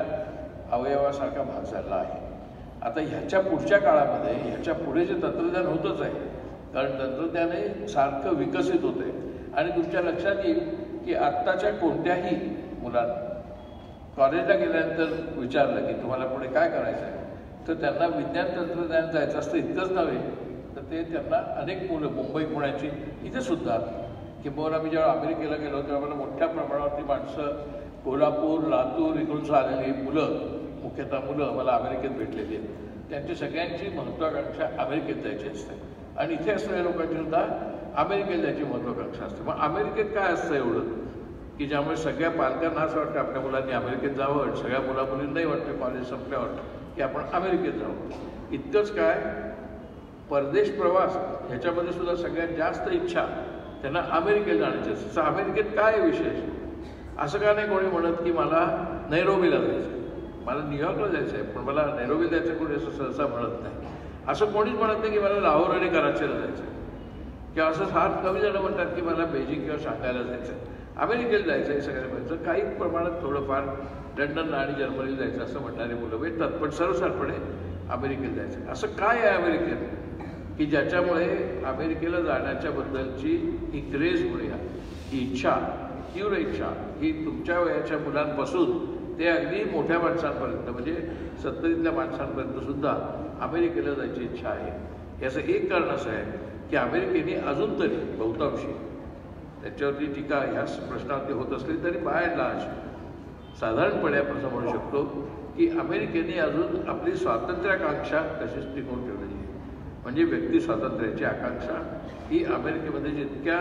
अवयवासारखा भाग झाला आहे. आता ह्याच्या पुढच्या काळामध्ये ह्याच्या पुढे जे तंत्रज्ञान होतच आहे, कारण तंत्रज्ञान हे सारखं विकसित होतं आहे. आणि तुमच्या लक्षात येईल की आत्ताच्या कोणत्याही मुलांना कॉलेजला गेल्यानंतर विचारलं की तुम्हाला पुढे काय करायचं आहे, तर त्यांना विज्ञान तंत्रज्ञान जायचं असतं इतकंच नव्हे, तर ते त्यांना अनेक मुलं मुंबई पुण्याची इथे सुद्धा, किंवा आम्ही जेव्हा अमेरिकेला गेलो तेव्हा मला मोठ्या प्रमाणावरती माणसं कोल्हापूर, लातूर इकडून आलेली मुलं, मुख्यतः मुलं मला अमेरिकेत भेटलेली आहेत. त्यांची सगळ्यांची महत्त्वाकांक्षा अमेरिकेत जायची असते आणि इथे असणाऱ्या लोकांची सुद्धा अमेरिकेत जायची महत्त्वाकांक्षा असते. मग अमेरिकेत काय असतं एवढं की ज्यामुळे सगळ्या पालकांना असं वाटतं आपल्या मुलांनी अमेरिकेत जावं, सगळ्या मुलामुलींनाही वाटतं कॉलेज संपल्यावर की आपण अमेरिकेत जावं. इतकंच काय, परदेश प्रवास ह्याच्यामध्ये सुद्धा सगळ्यात जास्त इच्छा त्यांना अमेरिकेत जाण्याची असते. अमेरिकेत काय विशेष, असं का नाही कोणी म्हणत की मला नैरोबीला जायचं आहे, मला न्यूयॉर्कला जायचं आहे, पण मला नैरोबीला जायचं कोणी असं सहसा म्हणत नाही. असं कोणीच म्हणत नाही की मला लाहोर आणि कराचीला जायचं आहे, किंवा असं फार कमी जणं म्हणतात की मला बेजिंग किंवा शांघायला जायचं आहे. अमेरिकेला जायचं आहे सगळ्या म्हणतं, काही प्रमाणात थोडंफार लंडन आणि जर्मनीला जायचं असं म्हणणारे मुलं भेटतात, पण सर्वसाधारणपणे अमेरिकेला जायचं. असं काय आहे अमेरिकेत की ज्याच्यामुळे अमेरिकेला जाण्याच्याबद्दलची ही क्रेज म्हणूया, ही इच्छा, तीव्र इच्छा, ही तुमच्या वयाच्या मुलांपासून ते अगदी मोठ्या माणसांपर्यंत म्हणजे 70तल्या माणसांपर्यंत सुद्धा अमेरिकेला जायची इच्छा आहे. याचं एक कारण असं आहे की अमेरिकेने अजून तरी बहुतांशी, त्याच्यावरती टीका ह्या प्रश्नावरती होत असली तरी बाय अँड लार्ज साधारणपणे आपण असं म्हणू शकतो की अमेरिकेने अजून आपली स्वातंत्र्याकांक्षा तशीच टिकवून ठेवलेली आहे. म्हणजे व्यक्ती स्वातंत्र्याची आकांक्षा ही अमेरिकेमध्ये जितक्या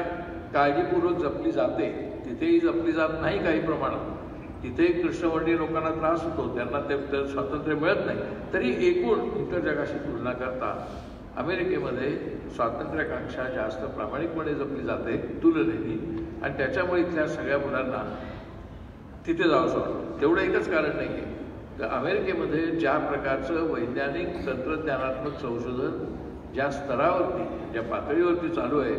काळजीपूर्वक जपली जाते तिथेही जपली जात नाही. काही प्रमाणात तिथे कृष्णवर्णीय लोकांना त्रास होतो, त्यांना ते स्वातंत्र्य मिळत नाही. तरी एकूण इतर जगाशी तुलना करता अमेरिकेमध्ये स्वातंत्र्याकांक्षा जास्त प्रामाणिकपणे जपली जाते तुलनेने, आणि त्याच्यामुळे इथल्या सगळ्या मुलांना तिथे जावंसं वाटतं. तेवढं एकच कारण नाही आहे तर अमेरिकेमध्ये ज्या प्रकारचं वैज्ञानिक तंत्रज्ञानात्मक संशोधन ज्या स्तरावरती, ज्या पातळीवरती चालू आहे,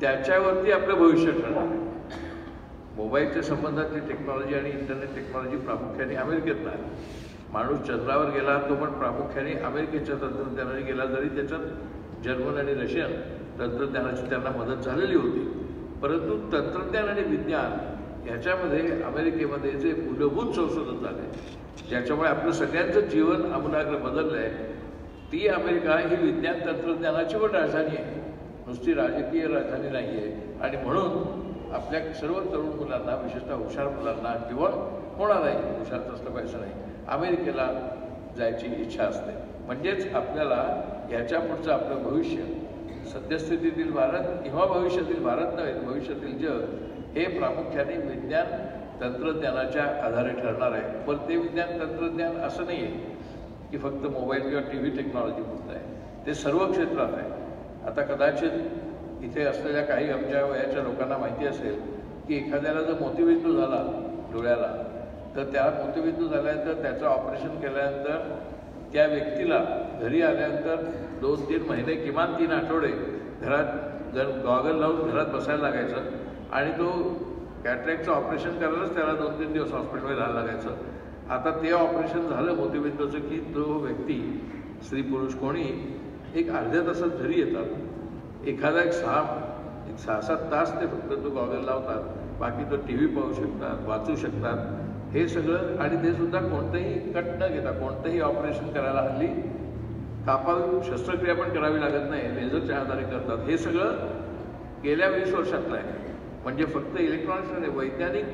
त्याच्यावरती आपलं भविष्य ठरणार आहे. मोबाईलच्या संबंधातली टेक्नॉलॉजी आणि इंटरनेट टेक्नॉलॉजी प्रामुख्याने अमेरिकेत नाही. माणूस चंद्रावर गेला तो पण प्रामुख्याने अमेरिकेच्या तंत्रज्ञानाने गेला, जरी त्याच्यात जर्मन आणि रशियन तंत्रज्ञानाची त्यांना मदत झालेली होती. परंतु तंत्रज्ञान आणि विज्ञान ह्याच्यामध्ये अमेरिकेमध्ये जे मूलभूत संशोधन झाले, ज्याच्यामुळे आपलं सगळ्यांचं जीवन आमूलाग्र बदललं आहे, ती अमेरिका ही विज्ञान तंत्रज्ञानाची पण राजधानी आहे, नुसती राजकीय राजधानी नाही आहे. आणि म्हणून आपल्या सर्व तरुण मुलांना, विशेषतः हुशार मुलांना, किंवा कोणालाही हुशारच असलं पाहिजे नाही, अमेरिकेला जायची इच्छा असते. म्हणजेच आपल्याला ह्याच्या पुढचं आपलं भविष्य, सद्यस्थितीतील भारत किंवा भविष्यातील भारत नव्हे, भविष्यातील जग हे प्रामुख्याने विज्ञान तंत्रज्ञानाच्या आधारे ठरणार आहे. पण ते विज्ञान तंत्रज्ञान असं नाही आहे की फक्त मोबाईल किंवा टी व्ही टेक्नॉलॉजी पुरतं आहे, ते सर्व क्षेत्रात आहे. आता कदाचित इथे असलेल्या काही आमच्या वयाच्या लोकांना माहिती असेल की एखाद्याला जर मोतीबिंदू झाला डोळ्याला, तर त्या मोतीबिंदू झाल्यानंतर त्याचं ऑपरेशन केल्यानंतर त्या व्यक्तीला घरी आल्यानंतर 2-3 महिने, किमान 3 आठवडे घरात गॉगल लावून घरात बसायला लागायचं. आणि तो कॅटरॅक्टचं ऑपरेशन करायलाच त्याला 2-3 दिवस हॉस्पिटलमध्ये राहायला लागायचं. आता ते ऑपरेशन झालं मोतीबिंदूचं की तो व्यक्ती, स्त्री पुरुष कोणी, एक अर्ध्या तासात घरी येतात. एखादा एक 6-7 तास ते फक्त तो गॉगल लावतात, बाकी तो टी व्ही पाहू शकतात, वाचू शकतात, हे सगळं. आणि ते सुद्धा कोणतंही कट न घेता, कोणतंही ऑपरेशन करायला हल्ली शस्त्रक्रिया पण करावी लागत नाही, लेझरच्या आधारे करतात. हे सगळं गेल्या 20 वर्षातलं आहे. म्हणजे फक्त इलेक्ट्रॉनिक्समध्ये, वैज्ञानिक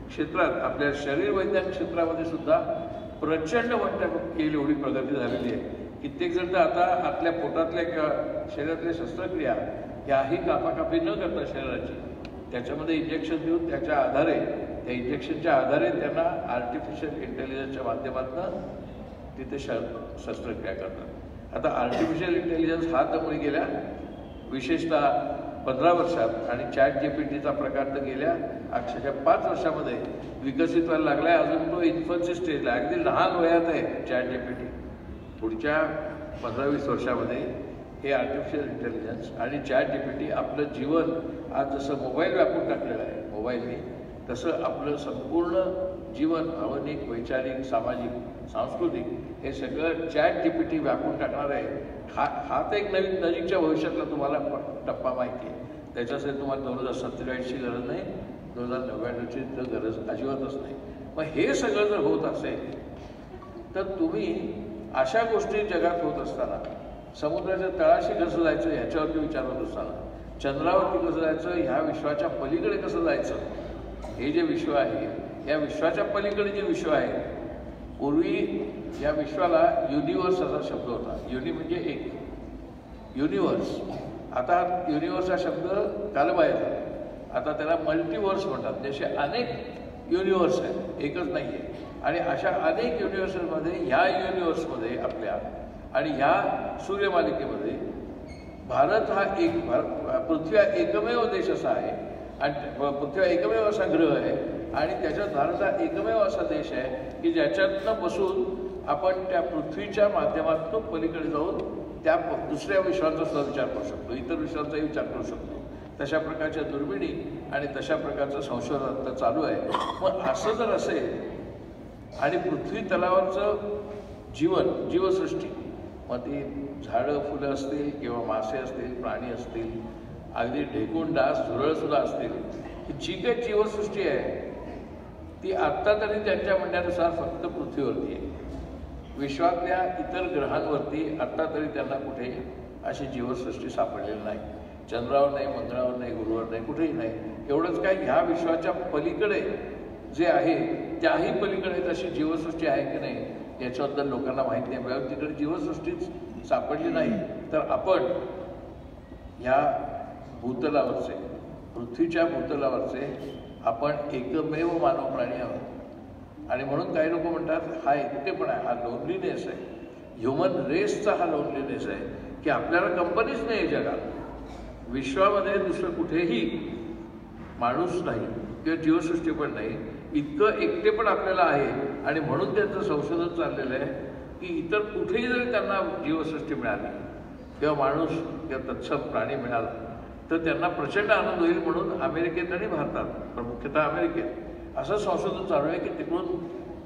क्षेत्रात, आपल्या शरीर वैज्ञानिक क्षेत्रामध्ये सुद्धा प्रचंड येईल एवढी प्रगती झालेली आहे. कित्येक जण तर आता आतल्या पोटातल्या किंवा शरीरातल्या शस्त्रक्रिया याही कापाकापी न करता शरीराची, त्याच्यामध्ये इंजेक्शन देऊन त्याच्या आधारे, त्या इंजेक्शनच्या आधारे त्यांना आर्टिफिशियल इंटेलिजन्सच्या माध्यमातून तिथे शस्त्रक्रिया करतात. आता आर्टिफिशियल इंटेलिजन्स हा तर गेल्या विशेषतः 15 वर्षात, आणि ChatGPTचा प्रकार तर गेल्या अक्षरशः 5 वर्षामध्ये विकसित व्हायला लागला आहे. अजून तो इन्फन्सी स्टेजला, अगदी लहान वयात आहे ChatGPT. पुढच्या 15-20 वर्षामध्ये हे आर्टिफिशियल इंटेलिजन्स आणि ChatGPT आपलं जीवन, आज जसं मोबाईल व्यापून टाकलेलं आहे मोबाईलने, तसं आपलं संपूर्ण जीवन, भावनिक, वैचारिक, सामाजिक, सांस्कृतिक, हे सगळं ChatGPT व्यापून टाकणार आहे. हा तर एक नवीन नजीकच्या भविष्यातला तुम्हाला टप्पा माहिती आहे. त्याच्यासाठी तुम्हाला 2047ची गरज नाही, 2099ची तर गरज अजिबातच नाही. मग हे सगळं जर होत असेल तर तुम्ही अशा गोष्टी जगात होत असताना, समुद्राच्या तळाशी कसं जायचं ह्याच्यावरती विचार होत असताना, चंद्रावरती कसं जायचं, ह्या विश्वाच्या पलीकडे कसं जायचं, हे जे विश्व आहे, या विश्वाच्या पलीकडे जे विश्व आहे, पूर्वी या विश्वाला युनिवर्स असा शब्द होता. युनि म्हणजे एक, युनिवर्स. आता युनिवर्स हा शब्द कालबाह्य झाला, आता त्याला मल्टीवर्स म्हणतात. जसे अनेक युनिवर्स आहेत, एकच नाही आहे. आणि अशा अनेक युनिवर्समध्ये, ह्या युनिवर्समध्ये आपल्या आणि ह्या सूर्यमालिकेमध्ये भारत हा पृथ्वी हा एकमेव देश असा आहे, आणि पृथ्वी हा एकमेव असा ग्रह आहे, आणि त्याच्यात भारत हा एकमेव असा देश आहे की ज्याच्यातनं बसून आपण त्या पृथ्वीच्या माध्यमातून पलीकडे जाऊन त्या दुसऱ्या विश्वाचा सुद्धा विचार करू शकतो, इतर विश्वाचाही विचार करू शकतो. तशा प्रकारच्या दुर्बिणी आणि तशा प्रकारचं संशोधन आता चालू आहे. मग असं जर असेल, आणि पृथ्वी तलावरचं जीवसृष्टी, मग ती झाडं फुलं असतील किंवा मासे असतील, प्राणी असतील, अगदी ढेकूण डास झुरळसुद्धा असतील, ही जी काही जीवसृष्टी आहे ती आत्ता तरी त्यांच्या म्हणण्यानुसार फक्त पृथ्वीवरती आहे. विश्वातल्या इतर ग्रहांवरती आत्ता तरी त्यांना कुठेही अशी जीवसृष्टी सापडलेली नाही. चंद्रावर नाही, मंगळावर नाही, गुरुवर नाही, कुठेही नाही. एवढंच काय, ह्या विश्वाच्या पलीकडे जे आहे त्याही पलीकडे तशी जीवसृष्टी आहे की नाही याच्याबद्दल लोकांना माहिती नाही. कारण तिकडे जीवसृष्टीच सापडली नाही. तर आपण ह्या भूतलावरचे, पृथ्वीच्या भूतलावरचे आपण एकमेव मानव प्राणी आहोत. आणि म्हणून काही लोक म्हणतात हा एकटेपणा आहे, हा लोनलीनेस आहे, ह्युमन रेसचा हा लोनलीनेस आहे, की आपल्याला कंपनीच नाही जगात, विश्वामध्ये दुसरं कुठेही माणूस नाही किंवा जीवसृष्टी पण नाही, इतकं एकटेपण आपल्याला आहे. आणि म्हणून त्यांचं संशोधन चाललेलं आहे की इतर कुठेही जरी त्यांना जीवसृष्टी मिळाली किंवा माणूस किंवा तत्सम प्राणी मिळाला तर त्यांना प्रचंड आनंद होईल. म्हणून अमेरिकेत आणि भारतात, मुख्यतः अमेरिकेत असं संशोधन चालू आहे की तिकडून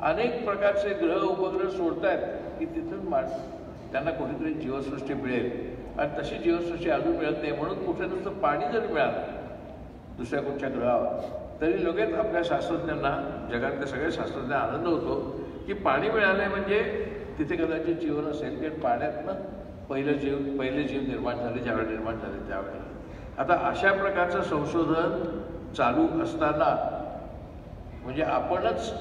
अनेक प्रकारचे ग्रह उपग्रह सोडत आहेत की तिथून त्यांना कुठेतरी जीवसृष्टी मिळेल. आणि तशी जीवसृष्टी अजून मिळत नाही. म्हणून कुठे नुसतं पाणी जरी मिळालं दुसऱ्या कुठच्या ग्रहावर तरी लगेच आपल्या शास्त्रज्ञांना, जगातल्या सगळ्या शास्त्रज्ञांना आनंद होतो की पाणी मिळालंय म्हणजे तिथे कदाचित जीवन असेल. कारण पाण्यातनं पहिले जीव निर्माण झाले, ज्यावेळेला निर्माण झाले त्यावेळेला. आता अशा प्रकारचं संशोधन चालू असताना म्हणजे आपणच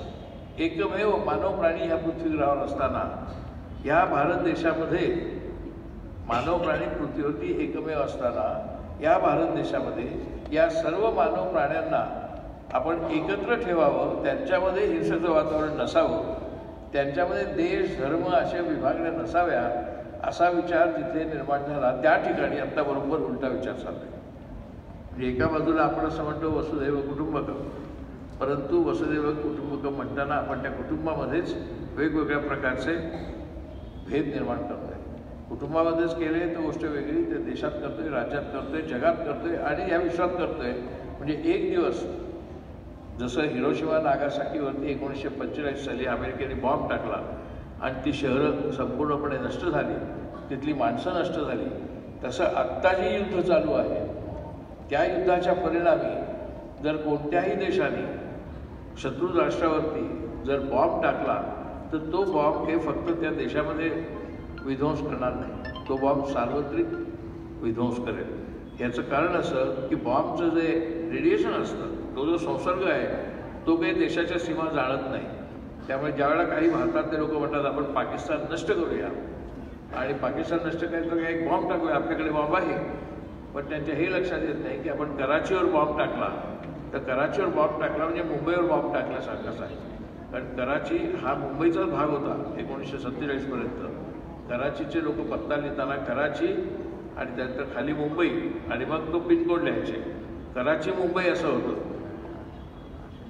एकमेव मानव प्राणी ह्या पृथ्वीग्रहावर असताना या भारत देशामध्ये मानव प्राणी पृथ्वीवरती एकमेव असताना या भारत देशामध्ये या सर्व मानव प्राण्यांना आपण एकत्र ठेवावं, त्यांच्यामध्ये हिंसेचं वातावरण नसावं, त्यांच्यामध्ये देश धर्म अशा विभागण्या नसाव्या असा विचार जिथे निर्माण झाला त्या ठिकाणी आत्ता बरोबर उलटा विचार चालला आहे. म्हणजे एका बाजूला आपण असं म्हणतो वसुधैव कुटुंबकम, परंतु वसुधैव कुटुंबकम म्हणताना आपण त्या कुटुंबामध्येच वेगवेगळ्या प्रकारचे भेद निर्माण करतोय. कुटुंबामध्येच केले तर गोष्ट वेगळी, ते देशात करतोय, राज्यात करतोय, जगात करतोय आणि या विश्वात करतोय. म्हणजे एक दिवस जसं हिरोशिमा नागासाकीवरती 1945 साली अमेरिकेने बॉम्ब टाकला आणि ती शहरं संपूर्णपणे नष्ट झाली, तिथली माणसं नष्ट झाली, तसं आत्ता जे युद्ध चालू आहे त्या युद्धाच्या परिणामी जर कोणत्याही देशाने शत्रू राष्ट्रावरती जर बॉम्ब टाकला तर तो बॉम्ब हे फक्त त्या देशामध्ये विध्वंस करणार नाही, तो बॉम्ब सार्वत्रिक विध्वंस करेल. याचं कारण असं की बॉम्बचं जे रेडिएशन असतं, तो जो संसर्ग आहे तो काही देशाच्या सीमा जाणत नाही. त्यामुळे ज्यावेळेला काही भारतातले लोक म्हणतात आपण पाकिस्तान नष्ट करूया आणि पाकिस्तान नष्ट करायचं काय एक बॉम्ब टाकूया, आपल्याकडे बॉम्ब आहे, पण त्यांच्या हे लक्षात येत नाही की आपण कराचीवर बॉम्ब टाकला तर कराचीवर बॉम्ब टाकला म्हणजे मुंबईवर बॉम्ब टाकल्यासारखाच आहे. कारण कराची हा मुंबईचाच भाग होता 1947पर्यंत. कराचीचे लोक पत्ता लिहिताना कराची आणि त्यानंतर खाली मुंबई आणि मग तो पिनकोड लिहायचे, कराची मुंबई असं होतं.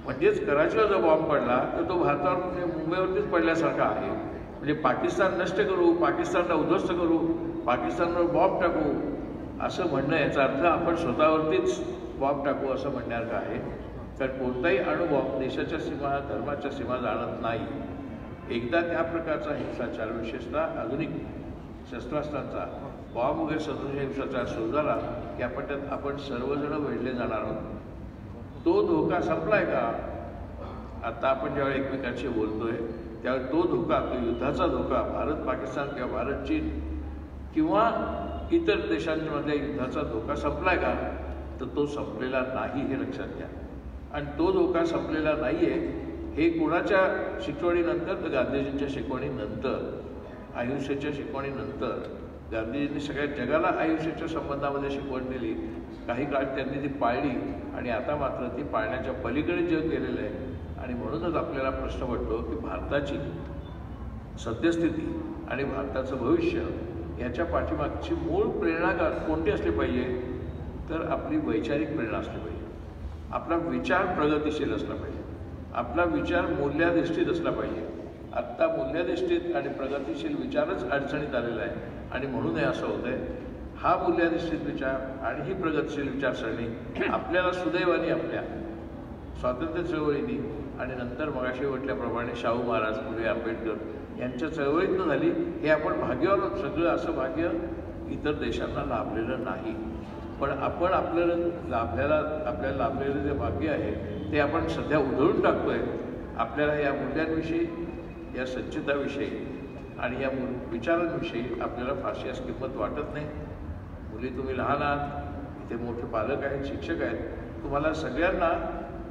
म्हणजेच कराचीवर जर बॉम्ब पडला तर तो भारतावर म्हणजे मुंबईवरतीच पडल्यासारखा आहे. म्हणजे पाकिस्तान नष्ट करू, पाकिस्तानला उद्ध्वस्त करू, पाकिस्तानवर बॉम्ब टाकू असं म्हणणं, याचा अर्थ आपण स्वतःवरतीच बॉम्ब टाकू असं म्हणण्यासारखं आहे. कारण कोणताही अणुबॉम्ब देशाच्या सीमा, धर्माच्या सीमा जाणत नाही. एकदा त्या प्रकारचा हिंसाचार, विशेषतः आधुनिक शस्त्रास्त्रांचा बॉम्ब वगैरे सदृश हिंसाचार सुरू झाला की आपण सर्वजण वेढले जाणार आहोत. तो धोका संपलाय का? आता आपण ज्यावेळी एकमेकांशी बोलतोय त्यावेळी तो धोका, तो युद्धाचा धोका, भारत पाकिस्तान किंवा भारत चीन किंवा इतर देशांमधल्या युद्धाचा धोका संपलाय का? तर तो संपलेला नाही हे लक्षात घ्या. आणि तो धोका संपलेला नाही आहे हे कोणाच्या शिकवणीनंतर तर गांधीजींच्या शिकवणीनंतर, अहिंसेच्या शिकवणीनंतर. गांधीजींनी सगळ्या जगाला अहिंसेच्या संबंधामध्ये शिकवण दिली. काही काळ त्यांनी ती पाळली आणि आता मात्र ती पाळण्याच्या पलीकडे जग गेलेलं आहे. आणि म्हणूनच आपल्याला प्रश्न पडतो की भारताची सद्यस्थिती आणि भारताचं भविष्य याच्या पाठीमागची मूळ प्रेरणा कोणती असली पाहिजे? तर आपली वैचारिक प्रेरणा असली पाहिजे. आपला विचार प्रगतिशील असला पाहिजे, आपला विचार मूल्याधिष्ठित असला पाहिजे. आत्ता मूल्याधिष्ठित आणि प्रगतिशील विचारच अडचणीत आलेला आहे आणि म्हणून हे असं होतं आहे. हा मूल्याधिष्ठित विचार आणि ही प्रगतिशील विचारसरणी आपल्याला सुदैवाने आपल्या स्वातंत्र्य चळवळीनी आणि नंतर मगाशी म्हटल्याप्रमाणे शाहू महाराज, फुले, आंबेडकर यांच्या चळवळीतनं झाली. हे आपण भाग्यवान आहोत. सगळं असं भाग्य इतर देशांना लाभलेलं नाही. पण आपण आपल्याला लाभलेलं जे भाग्य आहे ते आपण सध्या उधळून टाकतोय. आपल्याला या मूल्यांविषयी, या संचिताविषयी आणि या विचारांविषयी आपल्याला फारशी आज किंमत वाटत नाही. मुली, तुम्ही लहान आहात, इथे मोठे पालक आहेत, शिक्षक आहेत, तुम्हाला सगळ्यांना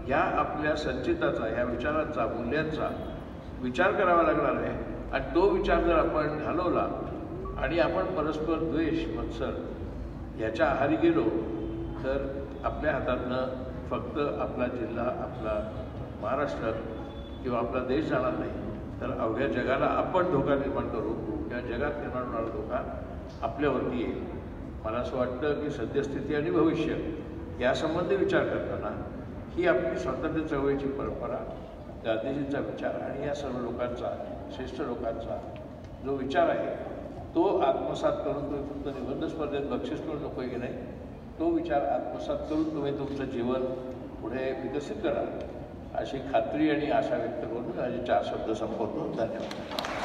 या आपल्या संचिताचा, या विचारांचा, मूल्यांचा विचार करावा लागणार आहे. आणि तो विचार जर आपण घालवला आणि आपण परस्पर द्वेष, मत्सर याच्या आहारी गेलो तर आपल्या हातातनं फक्त आपला जिल्हा, आपला महाराष्ट्र किंवा आपला देश जाणार नाही, तर अवघ्या जगाला आपण धोका निर्माण करू किंवा जगात निर्माण होणारा धोका आपल्यावरती येईल. मला असं वाटतं की सद्यस्थिती आणि भविष्य यासंबंधी विचार करताना ही आपली स्वातंत्र्य चळवळीची परंपरा, गांधीजींचा विचार आणि या सर्व लोकांचा, श्रेष्ठ लोकांचा जो विचार आहे तो आत्मसात करून तुम्ही फक्त निबंध स्पर्धेत बक्षीस करून नको की नाही, तो विचार आत्मसात करून तुम्ही तुमचं जीवन पुढे विकसित करा अशी खात्री आणि आशा व्यक्त करून माझे 4 शब्द संपवतो. धन्यवाद.